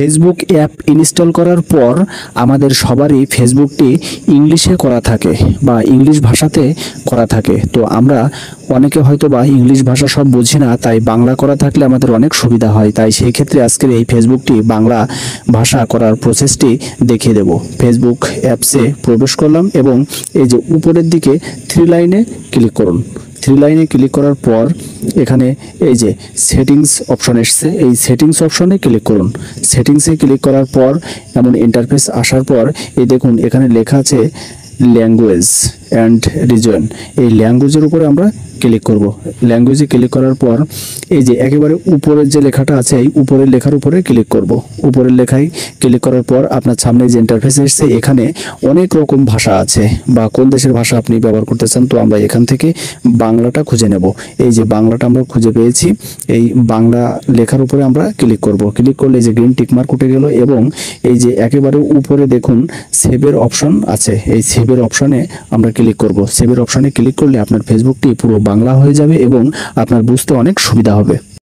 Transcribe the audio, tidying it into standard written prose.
Facebook app install করার পর আমাদের সবারই ফেসবুকটি ইংলিশে করা থাকে বা ইংলিশ ভাষাতে করা থাকে। তো আমরা অনেকে হয়তো বা ইংলিশ ভাষা সব বুঝি না, তাই বাংলা করা থাকলে আমাদের অনেক সুবিধা হয়। তাই সেই ক্ষেত্রে আজকের এই ফেসবুকটি বাংলা ভাষা করার প্রসেসটি দেখিয়ে দেব। ফেসবুক অ্যাপসে প্রবেশ করলাম এবং এই যে উপরের দিকে 3 লাইনে ক্লিক করুন। 3 লাইনে ক্লিক করার পর এখানে এই যে সেটিংস অপশন এসছে, এই সেটিংস অপশনে ক্লিক করুন। সেটিংসে ক্লিক করার পর এমন ইন্টারফেস আসার পর এই দেখুন এখানে লেখা আছে ল্যাঙ্গুয়েজ অ্যান্ড রিজন। এই ল্যাঙ্গুয়েজের উপরে আমরা ক্লিক করব। ল্যাঙ্গুয়েজে ক্লিক করার পর এই যে একেবারে উপরের যে লেখাটা আছে এই উপরের লেখার উপরে ক্লিক করব। উপরের লেখায় ক্লিক করার পর আপনার সামনে যে ইন্টারফেস এসছে এখানে অনেক রকম ভাষা আছে বা কোন দেশের ভাষা আপনি ব্যবহার করতে চান। তো আমরা এখান থেকে বাংলাটা খুঁজে নেব। এই যে বাংলাটা আমরা খুঁজে পেয়েছি, এই বাংলা লেখার উপরে আমরা ক্লিক করব। ক্লিক করলে যে গ্রিন টিক মার্ক উঠে গেল এবং এই যে একেবারে উপরে দেখুন সেভের অপশন আছে, এই সেভের অপশনে আমরা ক্লিক করব। সেভের অপশনে ক্লিক করলে আপনার ফেসবুকটি পুরো বাংলা হয়ে যাবে এবং আপনার বুঝতে অনেক সুবিধা হবে।